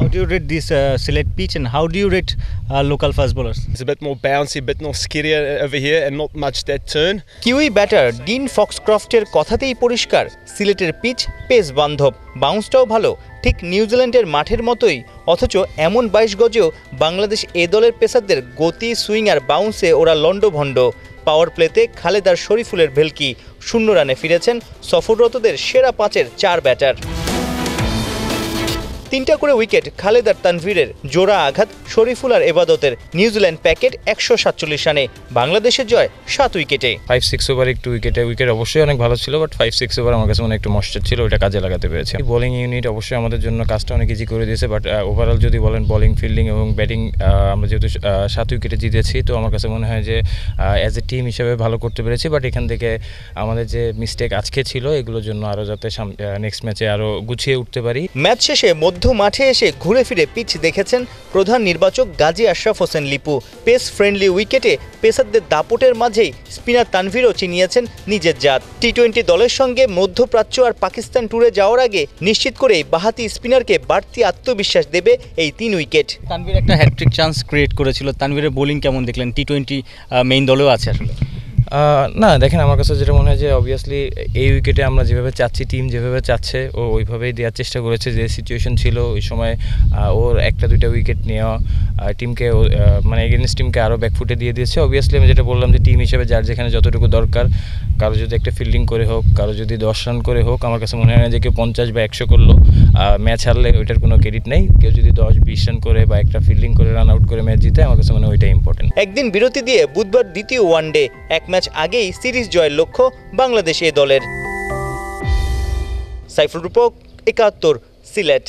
How do you rate this Sylhet pitch, and how do you rate local fast bowlers? It's a bit more bouncy, a bit more skiddier over here and not much dead turn. Kiwi batter Dean ফক্সক্রফটের কথাতেই পরিষ্কার, সিলেটের pitch pace বান্ধব, বাউন্সটাও ভালো, ঠিক নিউজিল্যান্ডের মাঠের মতোই। অথচ এমন 22 গজেও বাংলাদেশ এ দলের পেসারদের গতি, সুইং আর বাউন্সে ওরা লন্ডভন্ড। পাওয়ার প্লেতে খালেদ আর শরীফুলের ভেলকি, 0 রানে ফিরেছেন সফররতদের সেরা 5-এর 4 ব্যাটার। 3টা করে উইকেট খালেদ আর তানভীরের, জোড়া আঘাত শরীফুল আর এবাদতের। নিউজিল্যান্ড প্যাকেট 147 রানে, বাংলাদেশের জয় 7 উইকেটে। 5-6 ওভার একটু উইকেট অবশ্যই অনেক ভালো ছিল, বাট 5-6 ওভার আমার কাছে মনে একটু মস্টার ছিল, ওটা কাজে লাগাতে পেরেছে। বোলিং ইউনিট অবশ্যই আমাদের জন্য কাজটা অনেক ইজি করে দিয়েছে, বাট ওভারঅল যদি বলেন বোলিং, ফিল্ডিং এবং ব্যাটিং, আমরা যেহেতু 7 উইকেটে জিতেছি, তো আমার কাছে মনে হয় যে অ্যাজ এ টিম হিসেবে ভালো করতে পেরেছি। বাট এখান থেকে আমাদের যে মিস্টেক আজকে ছিল, এগুলোর জন্য আরও যাতে নেক্সট ম্যাচে আরও গুছিয়ে উঠতে পারি। ম্যাচ শেষে মধ্য মাঠে এসে ঘুরে ফিরে পিচ দেখেছেন প্রধান নির্বাচক গাজী আশরাফ হোসেন লিপু। পেস ফ্রেন্ডলি উইকেটে পেসারদের দাপটের মাঝেই স্পিনার তানভীরও চিনিয়েছেন নিজের জাত। টি-20 দলের সঙ্গে মধ্যপ্রাচ্য আর পাকিস্তান ট্যুরে যাওয়ার আগে নিশ্চিত করে বাঁহাতি স্পিনারকে বাড়তি আত্মবিশ্বাস দেবে এই 3 উইকেট। তানভীর একটা হ্যাট্রিক চান্স ক্রিয়েট করেছিল, তানভীরের বোলিং কেমন দেখলেন? টি-20 মেইন দলেও আছে আসলে। না দেখেন, আমার কাছে যেটা মনে হয় যে অবভিয়াসলি এই উইকেটে আমরা যেভাবে চাচ্ছি, টিম যেভাবে চাচ্ছে, ও ওইভাবেই দেওয়ার চেষ্টা করেছে। যে সিচুয়েশন ছিল ওই সময়, ওর 1-2টা উইকেট নেওয়া টিমকে মানে এগেনস্ট টিমকে আরও ব্যাকফুটে দিয়ে দিয়েছে। অবভিয়াসলি আমি যেটা বললাম যে টিম হিসেবে যার যেখানে যতটুকু দরকার, কারো যদি একটা ফিল্ডিং করে হোক, কারো যদি 10 রান করে হোক, আমার কাছে মনে হয় না যে কেউ 50 বা 100 করলো ম্যাচ হারলে ওইটার কোনো ক্রেডিট নেই। কেউ যদি 10-20 রান করে বা একটা ফিল্ডিং করে রান আউট করে ম্যাচ জিতে, আমার কাছে মনে হয় ওইটাই ইম্পর্টেন্ট। একদিন বিরতি দিয়ে বুধবার দ্বিতীয় ওয়ানডে, এক ম্যাচ আগেই সিরিজ জয়ের লক্ষ্য বাংলাদেশ এ দলের। সাইফুল রূপক, 71, সিলেট।